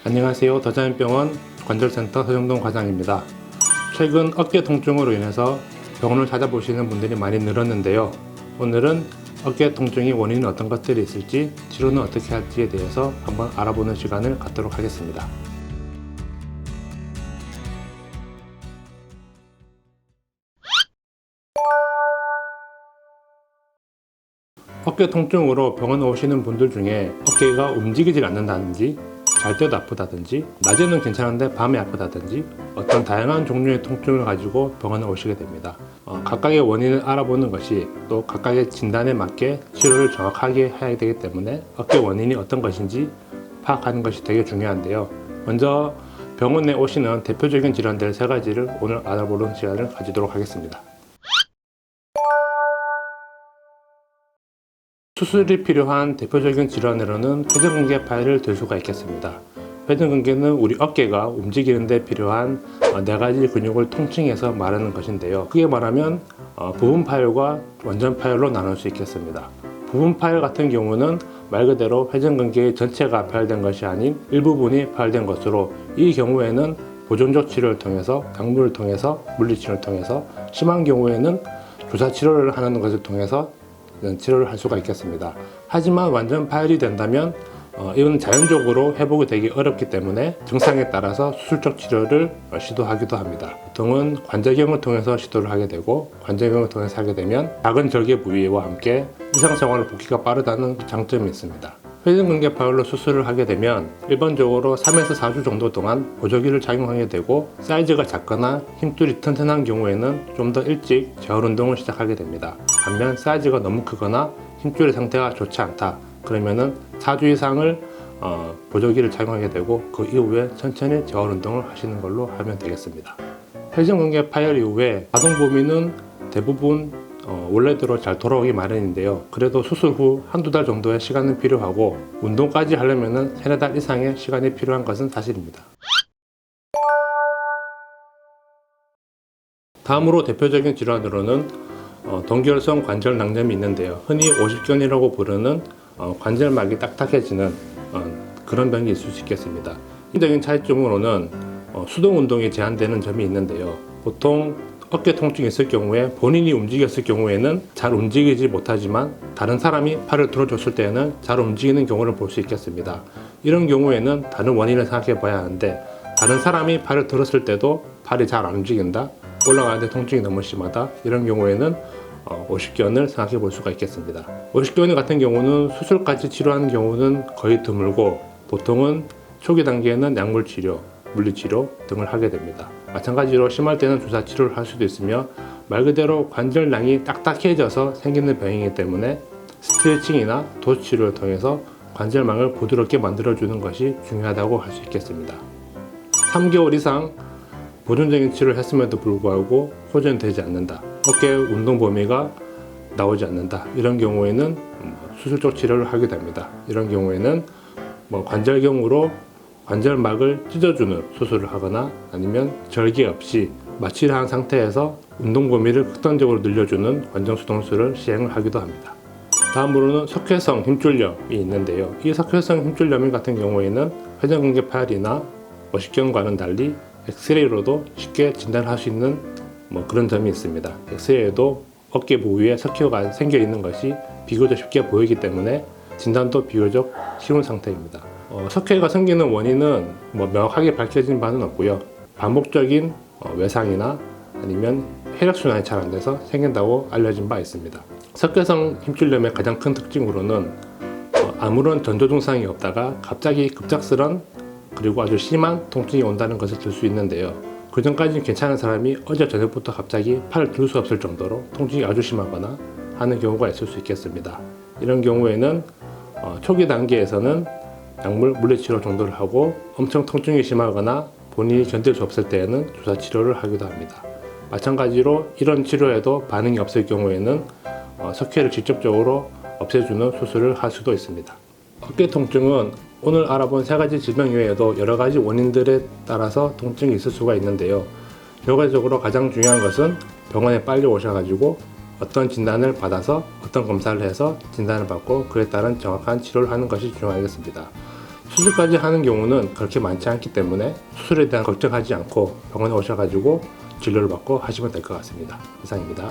안녕하세요. 더자연병원 관절센터 서정동 과장입니다. 최근 어깨 통증으로 인해서 병원을 찾아보시는 분들이 많이 늘었는데요. 오늘은 어깨 통증의 원인은 어떤 것들이 있을지, 치료는 어떻게 할지에 대해서 한번 알아보는 시간을 갖도록 하겠습니다. 어깨 통증으로 병원 오시는 분들 중에 어깨가 움직이질 않는다든지, 잘 때도 아프다든지, 낮에는 괜찮은데 밤에 아프다든지 어떤 다양한 종류의 통증을 가지고 병원에 오시게 됩니다. 각각의 원인을 알아보는 것이 또 각각의 진단에 맞게 치료를 정확하게 해야 되기 때문에 어깨 원인이 어떤 것인지 파악하는 것이 되게 중요한데요. 먼저 병원에 오시는 대표적인 질환들 3가지를 오늘 알아보는 시간을 가지도록 하겠습니다. 수술이 필요한 대표적인 질환으로는 회전근개 파열을 들 수가 있겠습니다. 회전근개는 우리 어깨가 움직이는 데 필요한 4가지 근육을 통칭해서 말하는 것인데요. 크게 말하면 부분 파열과 완전 파열로 나눌 수 있겠습니다. 부분 파열 같은 경우는 말 그대로 회전근개의 전체가 파열된 것이 아닌 일부분이 파열된 것으로, 이 경우에는 보존적 치료를 통해서, 약물을 통해서, 물리치료를 통해서, 심한 경우에는 주사 치료를 하는 것을 통해서 치료를 할 수가 있겠습니다. 하지만 완전 파열이 된다면 이건 자연적으로 회복이 되기 어렵기 때문에 증상에 따라서 수술적 치료를 시도하기도 합니다. 보통은 관절경을 통해서 시도를 하게 되고, 관절경을 통해서 하게 되면 작은 절개 부위와 함께 일상생활 복귀가 빠르다는 장점이 있습니다. 회전근개 파열로 수술을 하게 되면 일반적으로 3에서 4주 정도 동안 보조기를 착용하게 되고, 사이즈가 작거나 힘줄이 튼튼한 경우에는 좀 더 일찍 재활 운동을 시작하게 됩니다. 반면 사이즈가 너무 크거나 힘줄의 상태가 좋지 않다 그러면은 4주 이상을 보조기를 착용하게 되고, 그 이후에 천천히 재활 운동을 하시는 걸로 하면 되겠습니다. 회전근개 파열 이후에 가동 범위는 대부분 원래대로 잘 돌아오기 마련인데요. 그래도 수술 후 한두 달 정도의 시간은 필요하고, 운동까지 하려면 3-4달 이상의 시간이 필요한 것은 사실입니다. 다음으로 대표적인 질환으로는 동결성 관절 낭염이 있는데요. 흔히 오십견이라고 부르는 관절막이 딱딱해지는 그런 병이 있을 수 있겠습니다. 인적인 차이점으로는 수동 운동이 제한되는 점이 있는데요. 보통 어깨 통증이 있을 경우에 본인이 움직였을 경우에는 잘 움직이지 못하지만 다른 사람이 팔을 들어줬을 때에는 잘 움직이는 경우를 볼 수 있겠습니다. 이런 경우에는 다른 원인을 생각해 봐야 하는데, 다른 사람이 팔을 들었을 때도 팔이 잘 안 움직인다, 올라가는데 통증이 너무 심하다, 이런 경우에는 오십견을 생각해 볼 수가 있겠습니다. 오십견 같은 경우는 수술까지 치료하는 경우는 거의 드물고, 보통은 초기 단계에는 약물 치료, 물리치료 등을 하게 됩니다. 마찬가지로 심할 때는 주사 치료를 할 수도 있으며, 말 그대로 관절낭이 딱딱해져서 생기는 병이기 때문에 스트레칭이나 도수 치료를 통해서 관절망을 부드럽게 만들어주는 것이 중요하다고 할 수 있겠습니다. 3개월 이상 보존적인 치료를 했음에도 불구하고 호전되지 않는다, 어깨 운동 범위가 나오지 않는다, 이런 경우에는 수술적 치료를 하게 됩니다. 이런 경우에는 관절경으로 관절막을 찢어주는 수술을 하거나, 아니면 절개 없이 마취를 한 상태에서 운동 범위를 극단적으로 늘려주는 관정수동술을 시행을 하기도 합니다. 다음으로는 석회성 힘줄염이 있는데요. 이 석회성 힘줄염 같은 경우에는 회전근개 파열이나 오십견과는 달리 엑스레이로도 쉽게 진단할 수 있는 그런 점이 있습니다. 엑스레이에도 어깨 부위에 석회가 생겨 있는 것이 비교적 쉽게 보이기 때문에 진단도 비교적 쉬운 상태입니다. 석회가 생기는 원인은 명확하게 밝혀진 바는 없고요. 반복적인 외상이나 아니면 혈액순환이 잘 안 돼서 생긴다고 알려진 바 있습니다. 석회성 힘줄염의 가장 큰 특징으로는 아무런 전조 증상이 없다가 갑자기 급작스런 그리고 아주 심한 통증이 온다는 것을 들 수 있는데요. 그 전까지는 괜찮은 사람이 어제 저녁부터 갑자기 팔을 들 수 없을 정도로 통증이 아주 심하거나 하는 경우가 있을 수 있겠습니다. 이런 경우에는 초기 단계에서는 약물, 물리치료 정도를 하고, 엄청 통증이 심하거나 본인이 견딜 수 없을 때에는 주사 치료를 하기도 합니다. 마찬가지로 이런 치료에도 반응이 없을 경우에는 석회를 직접적으로 없애주는 수술을 할 수도 있습니다. 어깨 통증은 오늘 알아본 3가지 질병 외에도 여러가지 원인들에 따라서 통증이 있을 수가 있는데요. 결과적으로 가장 중요한 것은 병원에 빨리 오셔가지고 어떤 진단을 받아서 어떤 검사를 해서 진단을 받고 그에 따른 정확한 치료를 하는 것이 중요하겠습니다. 수술까지 하는 경우는 그렇게 많지 않기 때문에 수술에 대한 걱정하지 않고 병원에 오셔가지고 진료를 받고 하시면 될 것 같습니다. 이상입니다.